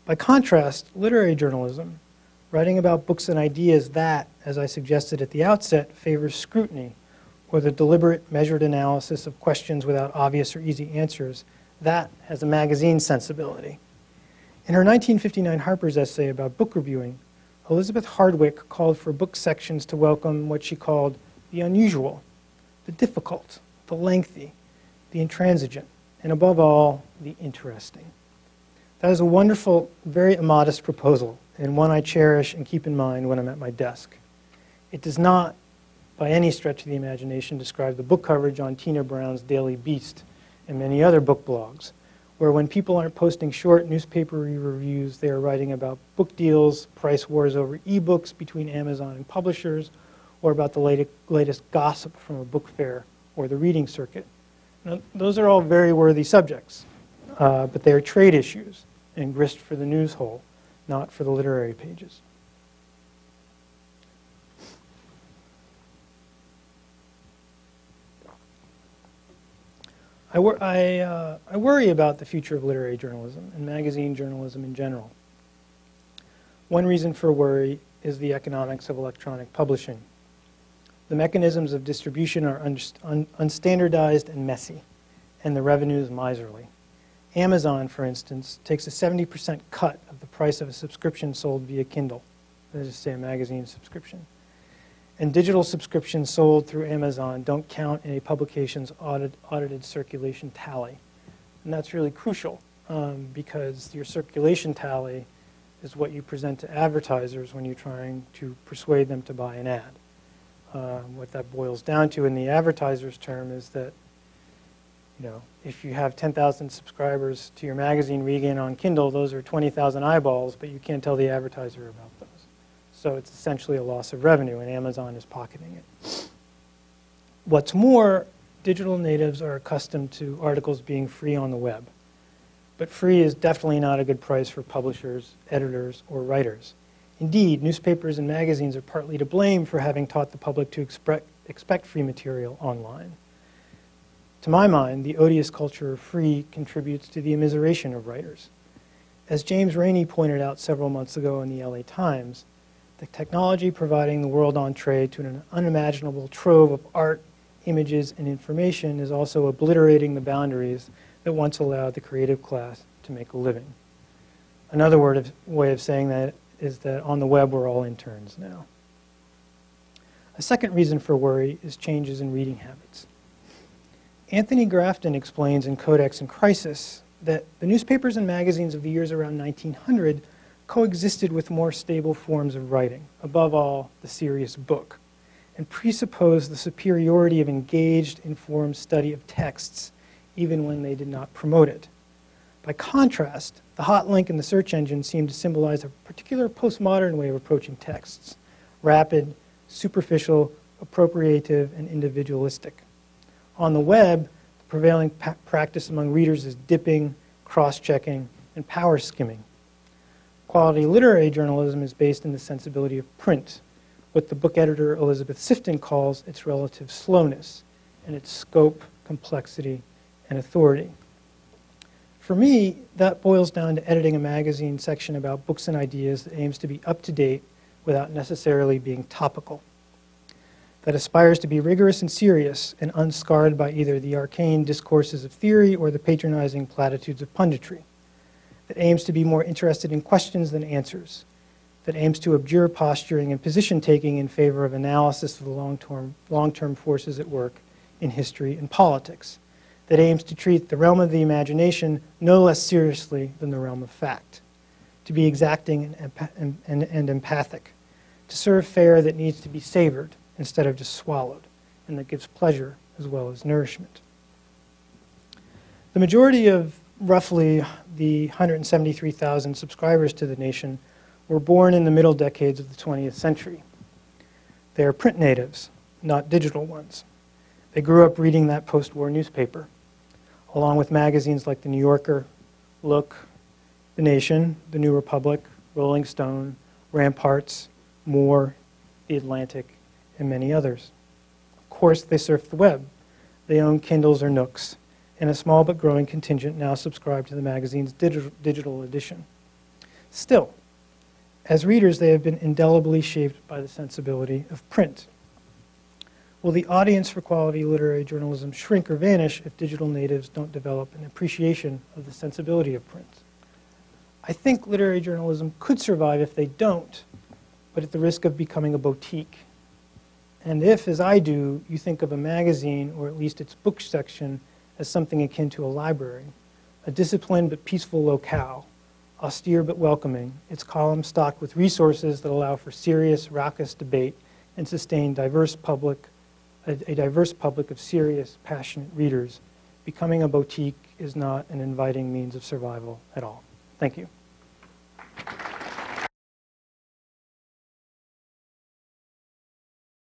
By contrast, literary journalism, writing about books and ideas that, as I suggested at the outset, favors scrutiny or the deliberate, measured analysis of questions without obvious or easy answers, that has a magazine sensibility. In her 1959 Harper's essay about book reviewing, Elizabeth Hardwick called for book sections to welcome what she called the unusual, the difficult, the lengthy, the intransigent, and above all, the interesting. That is a wonderful, very immodest proposal, and one I cherish and keep in mind when I'm at my desk. It does not, by any stretch of the imagination, describe the book coverage on Tina Brown's Daily Beast and many other book blogs, where when people aren't posting short newspapery reviews, they are writing about book deals, price wars over ebooks between Amazon and publishers, or about the latest gossip from a book fair or the reading circuit. Now, those are all very worthy subjects, but they are trade issues and grist for the news hole, not for the literary pages. I worry about the future of literary journalism and magazine journalism in general. One reason for worry is the economics of electronic publishing. The mechanisms of distribution are unstandardized and messy, and the revenues miserly. Amazon, for instance, takes a 70% cut of the price of a subscription sold via Kindle, that is to say a magazine subscription. And digital subscriptions sold through Amazon don't count in a publication's audited circulation tally. And that's really crucial because your circulation tally is what you present to advertisers when you're trying to persuade them to buy an ad. What that boils down to in the advertiser's term is that, you know, if you have 10,000 subscribers to your magazine reading on Kindle, those are 20,000 eyeballs, but you can't tell the advertiser about those. So it's essentially a loss of revenue, and Amazon is pocketing it. What's more, digital natives are accustomed to articles being free on the web. But free is definitely not a good price for publishers, editors, or writers. Indeed, newspapers and magazines are partly to blame for having taught the public to expect free material online. To my mind, the odious culture of free contributes to the immiseration of writers. As James Rainey pointed out several months ago in the LA Times, the technology providing the world entree to an unimaginable trove of art, images, and information is also obliterating the boundaries that once allowed the creative class to make a living. Another way of saying that is that on the web we're all interns now. A second reason for worry is changes in reading habits. Anthony Grafton explains in Codex and Crisis that the newspapers and magazines of the years around 1900 coexisted with more stable forms of writing, above all, the serious book, and presupposed the superiority of engaged, informed study of texts, even when they did not promote it. By contrast, the hot link in the search engine seemed to symbolize a particular postmodern way of approaching texts, rapid, superficial, appropriative, and individualistic. On the web, the prevailing practice among readers is dipping, cross-checking, and power skimming. Quality literary journalism is based in the sensibility of print, what the book editor Elizabeth Sifton calls its relative slowness, and its scope, complexity, and authority. For me, that boils down to editing a magazine section about books and ideas that aims to be up-to-date without necessarily being topical, that aspires to be rigorous and serious and unscarred by either the arcane discourses of theory or the patronizing platitudes of punditry, that aims to be more interested in questions than answers, that aims to abjure posturing and position-taking in favor of analysis of the long-term forces at work in history and politics, that aims to treat the realm of the imagination no less seriously than the realm of fact, to be exacting and empathic, to serve fare that needs to be savored instead of just swallowed, and that gives pleasure as well as nourishment. The majority of roughly the 173,000 subscribers to the nation were born in the middle decades of the 20th century. They are print natives, not digital ones. They grew up reading that post-war newspaper, along with magazines like The New Yorker, Look, The Nation, The New Republic, Rolling Stone, Ramparts, More, The Atlantic, and many others. Of course, they surf the web. They own Kindles or Nooks, and a small but growing contingent now subscribe to the magazine's digital edition. Still, as readers, they have been indelibly shaped by the sensibility of print. Will the audience for quality literary journalism shrink or vanish if digital natives don't develop an appreciation of the sensibility of print? I think literary journalism could survive if they don't, but at the risk of becoming a boutique. And if, as I do, you think of a magazine, or at least its book section, as something akin to a library, a disciplined but peaceful locale, austere but welcoming, its columns stocked with resources that allow for serious, raucous debate and sustain a diverse public of serious, passionate readers, becoming a boutique is not an inviting means of survival at all. Thank you.